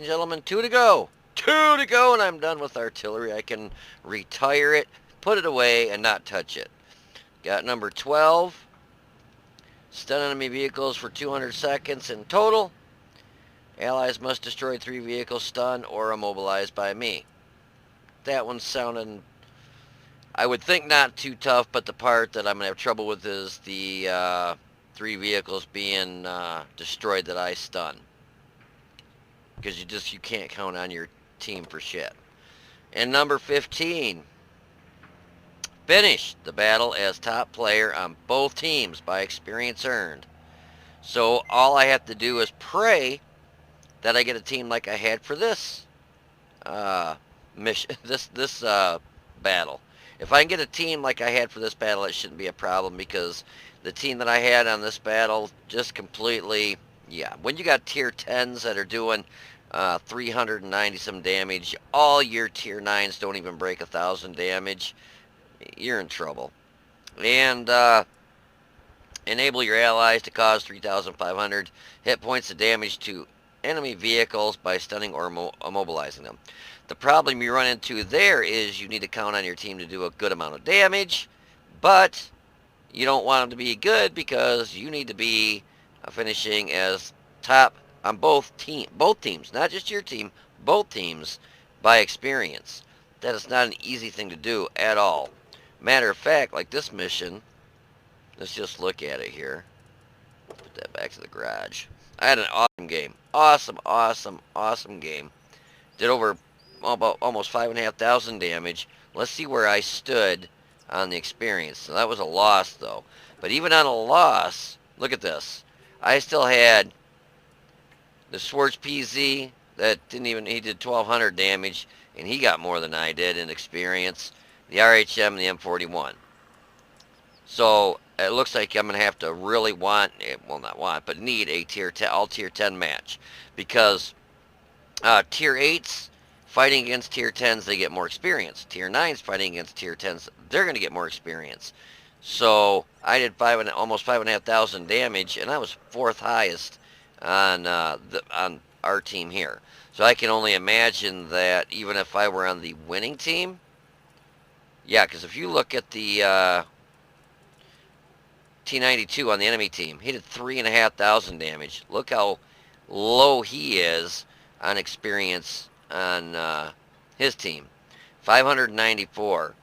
gentlemen. 2 to go. 2 to go, and I'm done with artillery. I can retire it, put it away, and not touch it. Got number 12. Stun enemy vehicles for 200 seconds in total. Allies must destroy 3 vehicles stunned or immobilized by me. That one's sounding, I would think, not too tough, but the part that I'm going to have trouble with is the 3 vehicles being destroyed that I stun. Because you can't count on your team for shit. And number 15. Finish the battle as top player on both teams by experience earned. So all I have to do is pray that I get a team like I had for this mission, this battle. If I can get a team like I had for this battle, it shouldn't be a problem, because the team that I had on this battle just completely, yeah. When you got tier 10s that are doing 390 some damage, all your tier 9s don't even break 1,000 damage, you're in trouble. And enable your allies to cause 3,500 hit points of damage to enemy vehicles by stunning or immobilizing them. The problem you run into there is you need to count on your team to do a good amount of damage, but you don't want them to be good because you need to be finishing as top on both teams, not just your team, both teams, by experience. That is not an easy thing to do at all. Matter of fact, like this mission, let's just look at it here. Put that back to the garage. I had an awesome game. Awesome game. Did over about almost 5,500 damage. Let's see where I stood on the experience. So that was a loss, though. But even on a loss, look at this. I still had the Schwartz PZ that didn't even, he did 1,200 damage, and he got more than I did in experience. The RHM and the M41. So it looks like I'm going to have to really want, well, not want, but need a tier 10, all tier 10 match, because tier 8s fighting against tier 10s, they get more experience. Tier 9s fighting against tier 10s, they're going to get more experience. So I did almost 5,500 damage, and I was 4th highest on on our team here. So I can only imagine that even if I were on the winning team, yeah, because if you look at the T92 on the enemy team, he did 3,500 damage. Look how low he is on experience on his team. 594.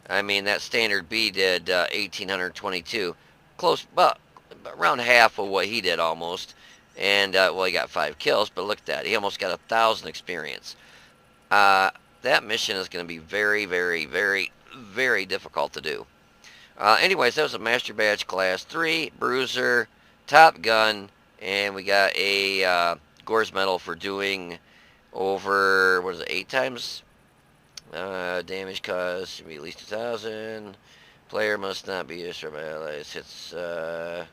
I mean, that standard B did 1,822. Close, but around half of what he did almost. And, well, he got 5 kills, but look at that. He almost got 1,000 experience. That mission is going to be very, very, very, very difficult to do. Anyways, that was a Master Badge Class 3, Bruiser, Top Gun, and we got a Gore's Medal for doing over, what is it, 8 times? Damage caused should be at least 1,000. Player must not be destroyed by allies. Hits, am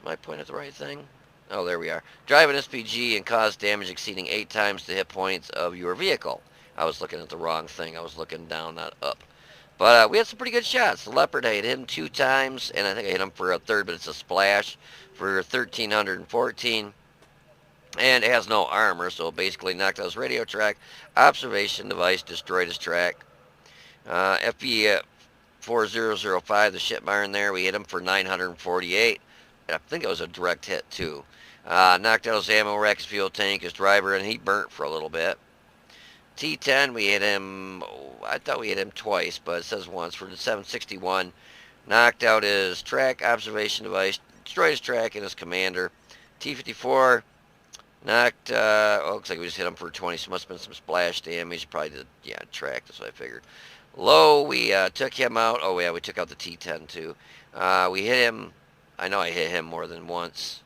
I pointing at the right thing? Oh, there we are. Drive an SPG and cause damage exceeding 8 times the hit points of your vehicle. I was looking at the wrong thing. I was looking down, not up. But we had some pretty good shots. The Leopard, I hit him 2 times, and I think I hit him for a third, but it's a splash for 1,314. And it has no armor, so basically knocked out his radio track. Observation device destroyed his track. FP 4005, the ship barn there, we hit him for 948. I think it was a direct hit, too. Knocked out his ammo rack, his fuel tank, his driver, and he burnt for a little bit. T10, we hit him, I thought we hit him twice, but it says once for the 761. Knocked out his track observation device, destroyed his track and his commander. T54, knocked, looks like we just hit him for 20, so must have been some splash damage. Probably did, yeah, track, that's what I figured. Low, we took him out. Oh, yeah, we took out the T10, too. We hit him, I know I hit him more than once.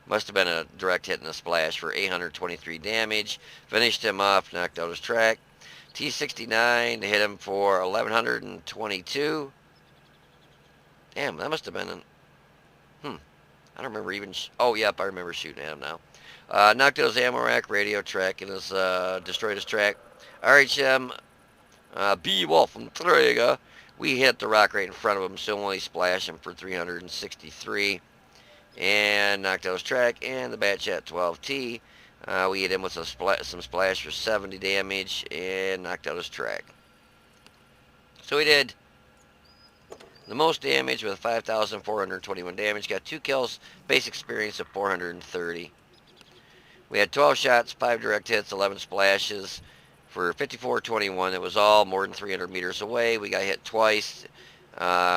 Must have been a direct hit and a splash for 823 damage. Finished him off, knocked out his track. T69 hit him for 1,122. Damn, that must have been an... I don't remember even... oh, yep, I remember shooting at him now. Knocked out his ammo rack, radio track, and his, destroyed his track. RHM, B. Wolf from Trigger. We hit the rock right in front of him, so only splashed him for 363. and knocked out his track, and the Bat Chat 12T. We hit him with some splash for 70 damage and knocked out his track. So we did the most damage with 5,421 damage. Got 2 kills, base experience of 430. We had 12 shots, 5 direct hits, 11 splashes for 5421. It was all more than 300 meters away. We got hit twice.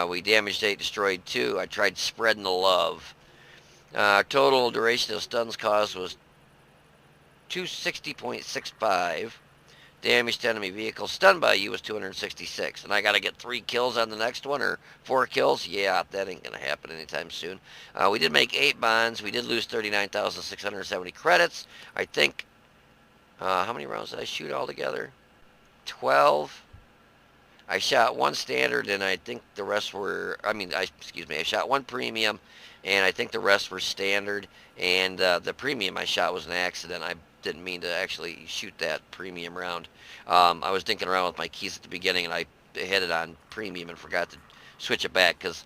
We damaged 8, destroyed 2. I tried spreading the love. Total duration of stuns caused was 260.65. Damage to enemy vehicles stunned by you was 266. And I got to get 3 kills on the next one, or 4 kills? Yeah, that ain't going to happen anytime soon. We did make 8 bonds. We did lose 39,670 credits. I think, how many rounds did I shoot altogether? 12. I shot 1 standard, and I think the rest were, I shot 1 premium, and I think the rest were standard. And the premium I shot was an accident. I didn't mean to actually shoot that premium round. I was dinking around with my keys at the beginning, and I hit it on premium and forgot to switch it back, because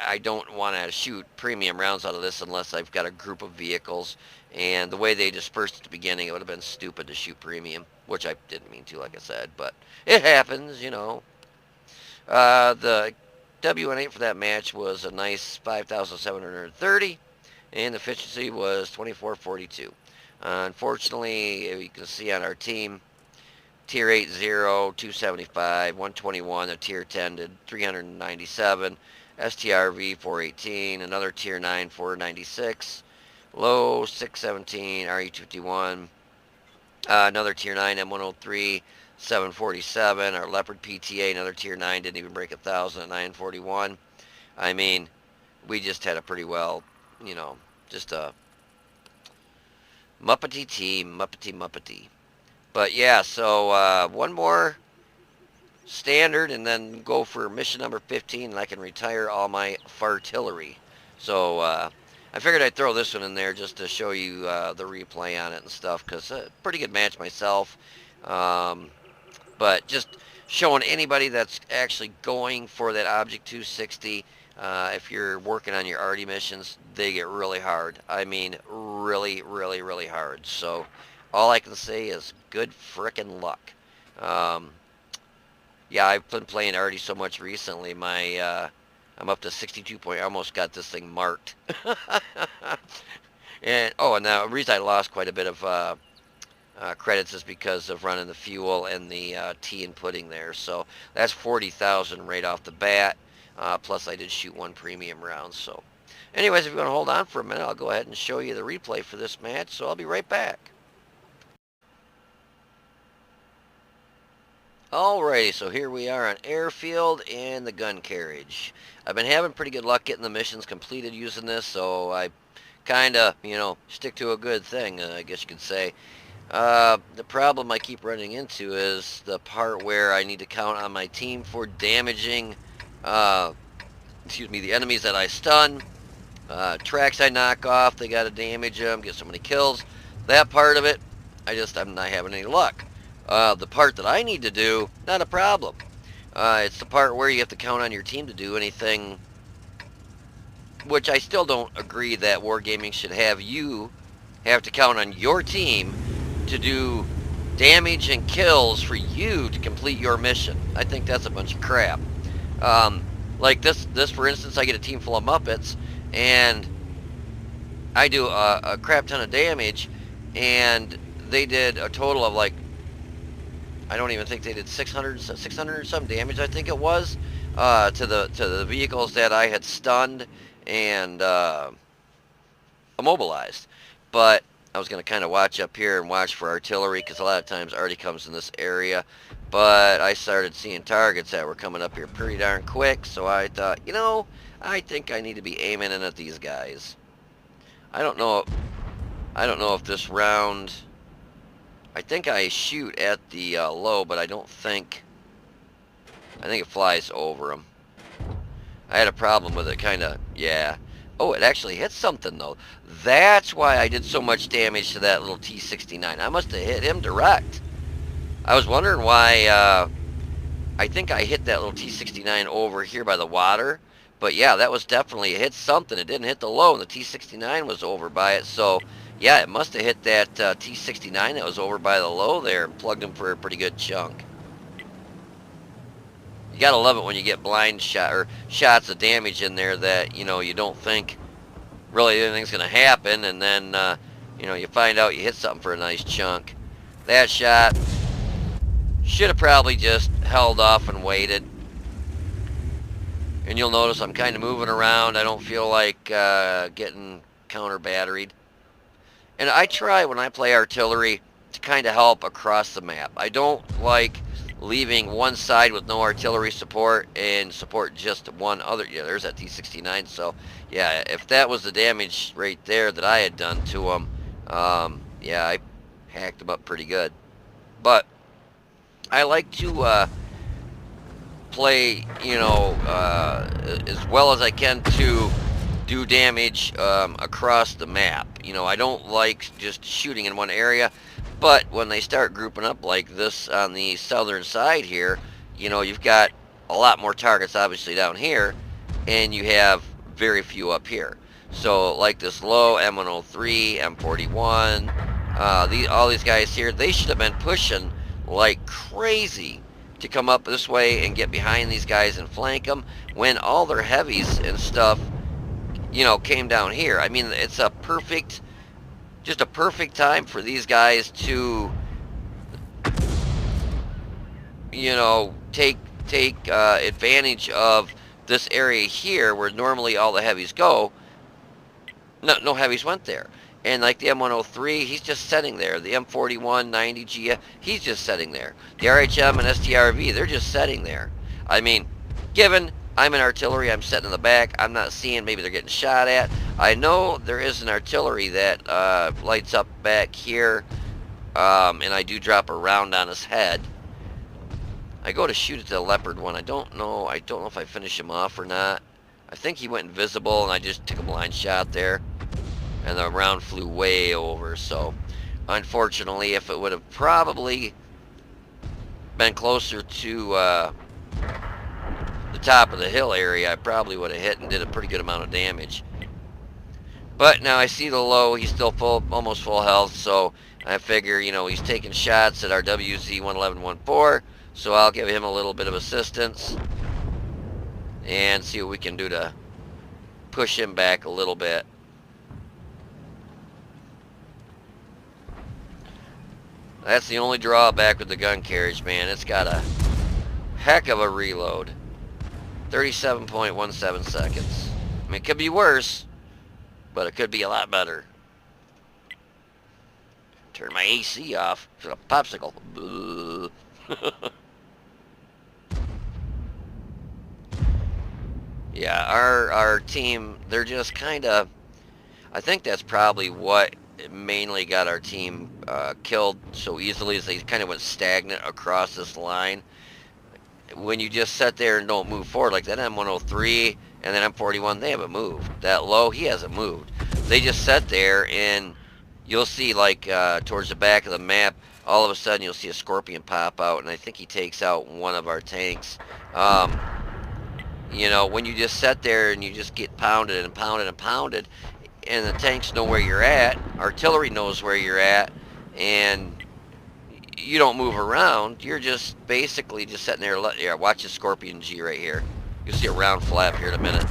I don't want to shoot premium rounds out of this unless I've got a group of vehicles. And the way they dispersed at the beginning, it would have been stupid to shoot premium, which I didn't mean to, like I said, but it happens, you know. The WN8 for that match was a nice 5,730, and the efficiency was 2442. Unfortunately, you can see on our team, Tier 8, 0, 275, 121, a Tier 10 did 397, STRV 418, another Tier 9 496, low 617, RE251, another Tier 9 M103 747, our Leopard PTA, another Tier 9, didn't even break 1,000 at 941. I mean, we just had a pretty well, you know, just a Muppety team, Muppety. But yeah, so one more standard and then go for mission number 15, and I can retire all my fartillery. So I figured I'd throw this one in there just to show you the replay on it and stuff, because a pretty good match myself. But just showing anybody that's actually going for that Object 260, if you're working on your arty missions, they get really hard. I mean, really, really, really hard. So all I can say is good frickin' luck. Yeah, I've been playing arty so much recently. I'm up to 62 point. I almost got this thing marked. And the reason I lost quite a bit of credits is because of running the fuel and the tea and pudding there. So that's 40,000 right off the bat. Plus I did shoot 1 premium round. So anyways, if you want to hold on for a minute, I'll go ahead and show you the replay for this match. So I'll be right back. Alrighty, so here we are on airfield and the gun carriage. I've been having pretty good luck getting the missions completed using this, so I kind of, you know, stick to a good thing, I guess you could say. The problem I keep running into is the part where I need to count on my team for damaging, the enemies that I stun. Tracks I knock off, they gotta damage them, get so many kills. That part of it, I'm not having any luck. The part that I need to do, not a problem. It's the part where you have to count on your team to do anything, which I still don't agree that Wargaming should have you have to count on your team to do damage and kills for you to complete your mission. I think that's a bunch of crap. Like this for instance, I get a team full of Muppets, and I do a crap ton of damage, and they did a total of like, I don't even think they did 600 or some damage, I think it was, to the vehicles that I had stunned and immobilized. But I was going to kind of watch up here and watch for artillery, because a lot of times arty comes in this area. But I started seeing targets that were coming up here pretty darn quick, so I thought, you know, I think I need to be aiming in at these guys. I don't know if this round, I think I shoot at the low, but I think it flies over them. I had a problem with it, kind of, yeah. Oh, it actually hit something, though. That's why I did so much damage to that little T-69. I must have hit him direct. I was wondering why, I think I hit that little T-69 over here by the water, But yeah, that was definitely, it hit something. It didn't hit the low, and the T69 was over by it. So yeah, it must have hit that T69 that was over by the low there and plugged him for a pretty good chunk. You gotta love it when you get blind shot or shots of damage in there that, you know, you don't think really anything's gonna happen, and then you know, you find out you hit something for a nice chunk. That shot should have probably just held off and waited. And you'll notice I'm kind of moving around. I don't feel like getting counter batteried. And I try when I play artillery to kind of help across the map. I don't like leaving one side with no artillery support and support just one other. Yeah, there's that T69. So yeah, if that was the damage right there that I had done to him, yeah, I hacked him up pretty good. But I like to play, you know, as well as I can to do damage across the map. You know, I don't like just shooting in one area, but when they start grouping up like this on the southern side here, you know, you've got a lot more targets obviously down here, and you have very few up here. So like this low M103, M41, all these guys here, they should have been pushing like crazy to come up this way and get behind these guys and flank them when all their heavies and stuff, you know, came down here. I mean, it's a perfect, just a perfect time for these guys to, you know, take advantage of this area here where normally all the heavies go. No heavies went there. And like the M103, he's just sitting there. The M41, 90 Gia, he's just sitting there. The RHM and STRV, they're just sitting there. I mean, given I'm in artillery, I'm sitting in the back, I'm not seeing, maybe they're getting shot at. I know there is an artillery that lights up back here, and I do drop a round on his head. I go to shoot at the Leopard one. I don't know if I finish him off or not. I think he went invisible, and I just took a blind shot there. And the round flew way over, so unfortunately, if it would have probably been closer to the top of the hill area, I probably would have hit and did a pretty good amount of damage. But now I see the low, he's still full, almost full health, so I figure, you know, he's taking shots at our WZ 11114, so I'll give him a little bit of assistance and see what we can do to push him back a little bit. That's the only drawback with the gun carriage, man. It's got a heck of a reload. 37.17 seconds. I mean, it could be worse, but it could be a lot better. Turn my AC off. It's a popsicle. Yeah, our team, they're just kind of... I think that's probably what mainly got our team killed so easily, is they kind of went stagnant across this line. When you just sit there and don't move forward, like that M103 and then M41, they haven't moved. That low, he hasn't moved. They just sat there, and you'll see, like towards the back of the map, all of a sudden you'll see a Scorpion pop out, and I think he takes out one of our tanks. You know, when you just sit there and you just get pounded and pounded and pounded, and the tanks know where you're at, artillery knows where you're at, and you don't move around, you're just basically just sitting there. Yeah, watch the Scorpion G right here. You'll see a round flap here in a minute.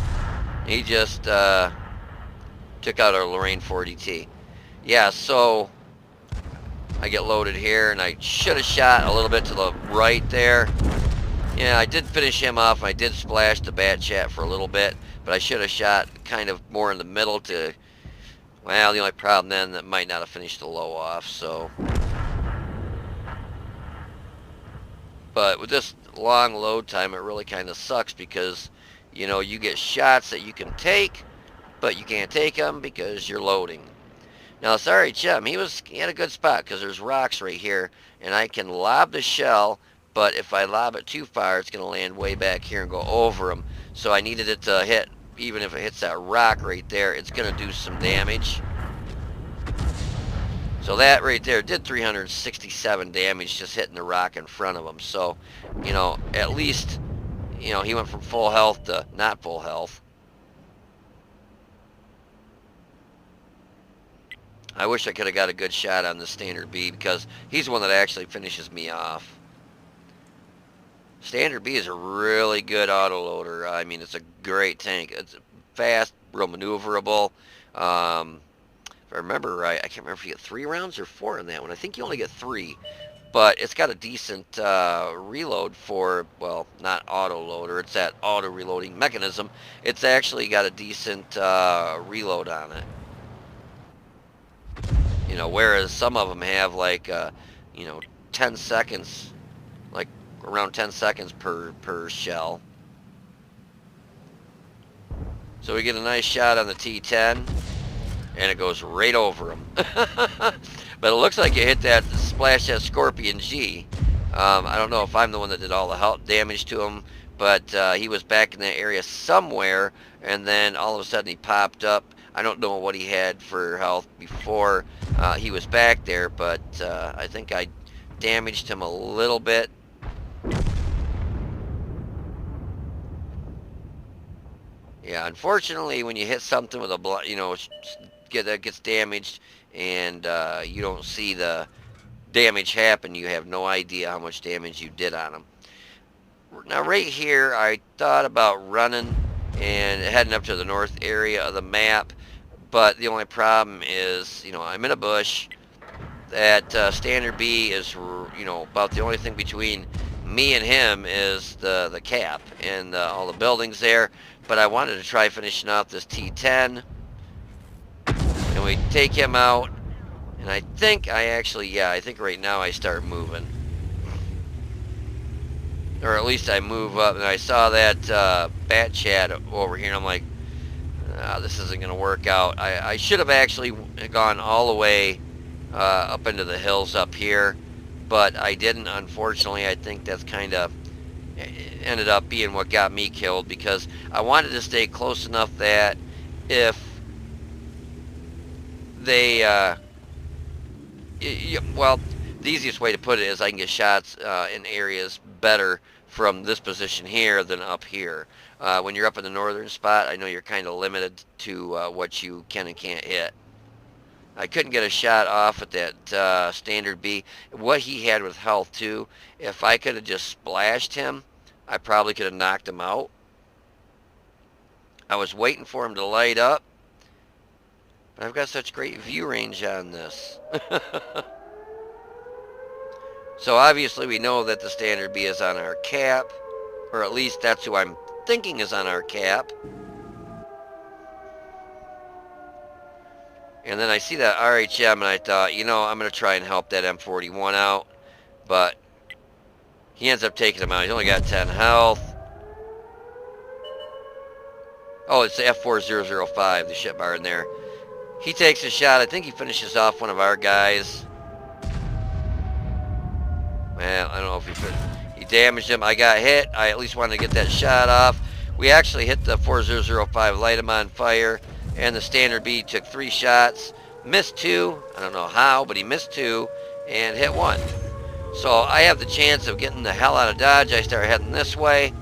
He just took out our Lorraine 40T. Yeah, so I get loaded here, and I should have shot a little bit to the right there. Yeah, I did finish him off. I did splash the bat chat for a little bit, but I should have shot kind of more in the middle to... Well, the only problem then, that might not have finished the low off, so... But with this long load time, it really kind of sucks because, you know, you get shots that you can take, but you can't take them because you're loading. Now, sorry, Chum, he had a good spot because there's rocks right here, and I can lob the shell, but if I lob it too far, it's going to land way back here and go over them. So I needed it to hit, even if it hits that rock right there, it's going to do some damage. So that right there did 367 damage just hitting the rock in front of him. So, you know, at least you know, he went from full health to not full health. I wish I could have got a good shot on the Standard B because he's the one that actually finishes me off. Standard B is a really good autoloader. I mean, it's a great tank. It's fast, real maneuverable. If I remember right, I can't remember if you get 3 rounds or 4 in that one. I think you only get 3. But it's got a decent reload for, well, not autoloader. It's that auto-reloading mechanism. It's actually got a decent reload on it. You know, whereas some of them have like, you know, 10 seconds, like around 10 seconds per shell. So we get a nice shot on the T10, and it goes right over him. But it looks like you hit that, splash that Scorpion G. I don't know if I'm the one that did all the health damage to him, but he was back in that area somewhere, and then all of a sudden he popped up. I don't know what he had for health before he was back there, but I think I damaged him a little bit. Yeah, unfortunately, when you hit something with a you know, that gets damaged, and you don't see the damage happen, you have no idea how much damage you did on them. Now, right here, I thought about running and heading up to the north area of the map, but the only problem is, you know, I'm in a bush. That Standard B is, you know, about the only thing between me and him is the cap and all the buildings there. But I wanted to try finishing off this T10, and we take him out. And I think I actually, yeah, I think right now I start moving, or at least I move up. And I saw that bat chat over here, and I'm like, this isn't gonna work out. I should have actually gone all the way up into the hills up here, but I didn't, unfortunately. I think that's kind of ended up being what got me killed, because I wanted to stay close enough that if they well, the easiest way to put it is I can get shots in areas better from this position here than up here. When you're up in the northern spot, I know you're kind of limited to what you can and can't hit. I couldn't get a shot off at that Standard B. What he had with health too, if I could have just splashed him, I probably could have knocked him out. I was waiting for him to light up, but I've got such great view range on this. So obviously we know that the Standard B is on our cap, or at least that's who I'm thinking is on our cap. And then I see that RHM, and I thought, you know, I'm going to try and help that M41 out. But he ends up taking him out. He's only got 10 health. Oh, it's the F4005, the ship bar in there. He takes a shot. I think he finishes off one of our guys. Well, I don't know if he damaged him. I got hit. I at least wanted to get that shot off. We actually hit the 4005, light him on fire. And the Standard B took 3 shots, missed 2. I don't know how, but he missed 2 and hit 1. So I have the chance of getting the hell out of Dodge. I start heading this way.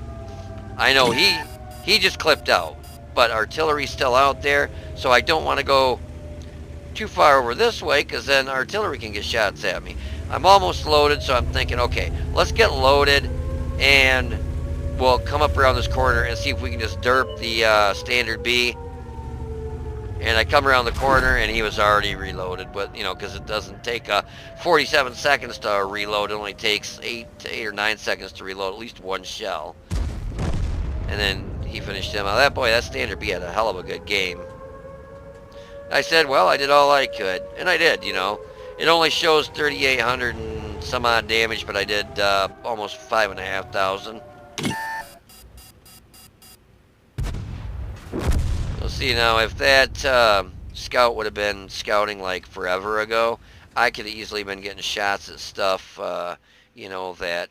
I know he just clipped out, but artillery's still out there, so I don't want to go too far over this way, because then artillery can get shots at me. I'm almost loaded, so I'm thinking, okay, let's get loaded, and we'll come up around this corner and see if we can just derp the Standard B. And I come around the corner, and he was already reloaded. But, you know, because it doesn't take 47 seconds to reload. It only takes 8 or 9 seconds to reload at least 1 shell. And then he finished him out. That Standard B had a hell of a good game. I said, well, I did all I could. And I did, you know. It only shows 3,800 and some odd damage, but I did almost 5,500. We'll see now, if that scout would have been scouting like forever ago, I could have easily been getting shots at stuff, you know, that,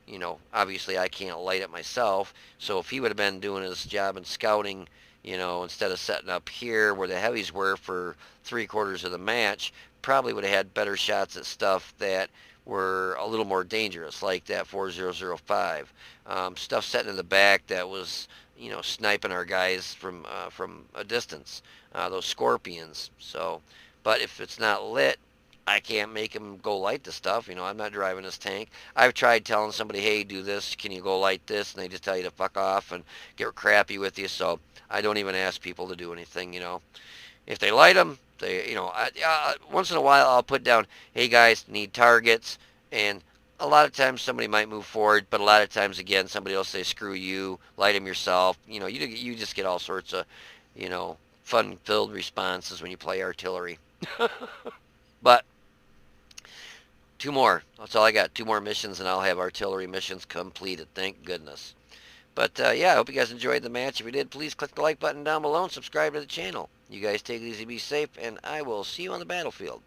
you know, obviously I can't light it myself. So if he would have been doing his job in scouting, you know, instead of setting up here where the heavies were for 3/4 of the match, probably would have had better shots at stuff that were a little more dangerous, like that 4005. Stuff setting in the back that was, sniping our guys from a distance. Those scorpions. So, but if it's not lit, I can't make them go light the stuff. I'm not driving this tank. I've tried telling somebody, hey, do this. Can you go light this? And they just tell you to fuck off and get crappy with you. So I don't even ask people to do anything. If they light them, once in a while I'll put down, hey guys, need targets, and a lot of times somebody might move forward, but a lot of times again somebody will say, screw you, light them yourself. You just get all sorts of, fun-filled responses when you play artillery. But two more. That's all I got. Two more missions, and I'll have artillery missions completed. Thank goodness. But yeah, I hope you guys enjoyed the match. If you did, please click the like button down below and subscribe to the channel. You guys take it easy, be safe, and I will see you on the battlefield.